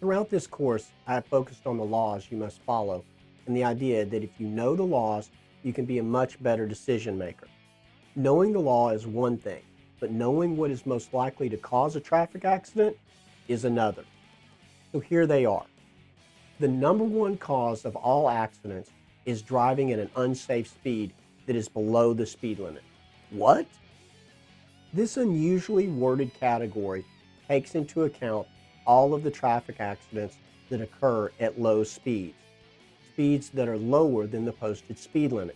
Throughout this course, I have focused on the laws you must follow and the idea that if you know the laws, you can be a much better decision maker. Knowing the law is one thing, but knowing what is most likely to cause a traffic accident is another. So here they are. The number one cause of all accidents is driving at an unsafe speed that is below the speed limit. What? This unusually worded category takes into account all of the traffic accidents that occur at low speeds, speeds that are lower than the posted speed limit.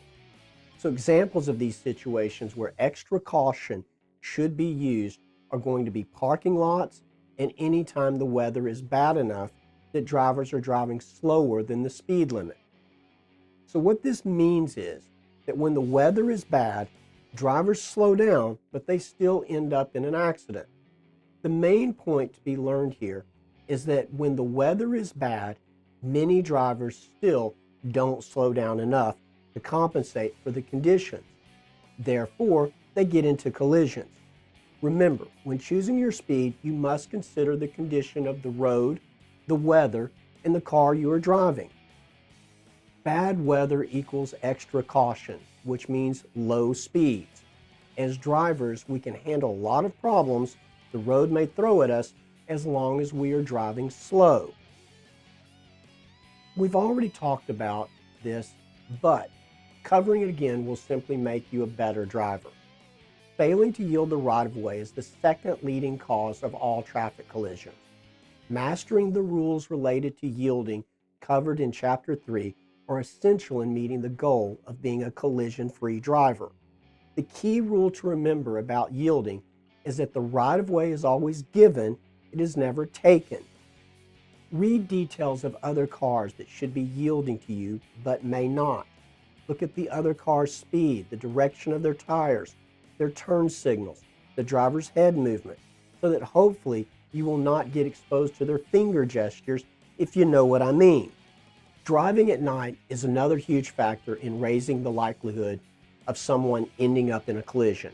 So examples of these situations where extra caution should be used are going to be parking lots and anytime the weather is bad enough that drivers are driving slower than the speed limit. So what this means is that when the weather is bad, drivers slow down, but they still end up in an accident. The main point to be learned here is that when the weather is bad, many drivers still don't slow down enough to compensate for the conditions. Therefore, they get into collisions. Remember, when choosing your speed, you must consider the condition of the road, the weather, and the car you are driving. Bad weather equals extra caution, which means low speeds. As drivers, we can handle a lot of problems the road may throw at us as long as we are driving slow. We've already talked about this, but covering it again will simply make you a better driver. Failing to yield the right-of-way is the second leading cause of all traffic collisions. Mastering the rules related to yielding covered in Chapter 3 are essential in meeting the goal of being a collision-free driver. The key rule to remember about yielding is that the right-of-way is always given, it is never taken. Read details of other cars that should be yielding to you but may not. Look at the other car's speed, the direction of their tires, their turn signals, the driver's head movement, so that hopefully you will not get exposed to their finger gestures, if you know what I mean. Driving at night is another huge factor in raising the likelihood of someone ending up in a collision.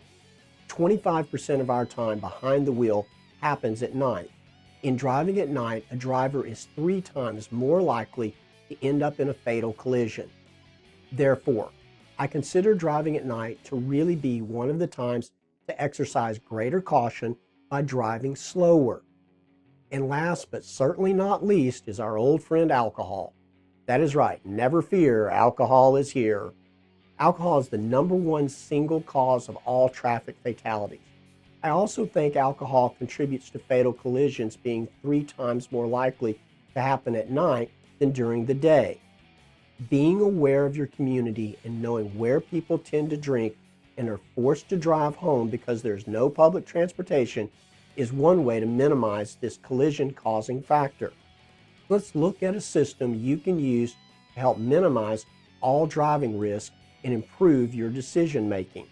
25% of our time behind the wheel happens at night. In driving at night, a driver is 3 times more likely to end up in a fatal collision. Therefore, I consider driving at night to really be one of the times to exercise greater caution by driving slower. And last but certainly not least is our old friend alcohol. That is right, never fear, alcohol is here. Alcohol is the number one single cause of all traffic fatalities. I also think alcohol contributes to fatal collisions being 3 times more likely to happen at night than during the day. Being aware of your community and knowing where people tend to drink and are forced to drive home because there's no public transportation is one way to minimize this collision-causing factor. Let's look at a system you can use to help minimize all driving risk and improve your decision making.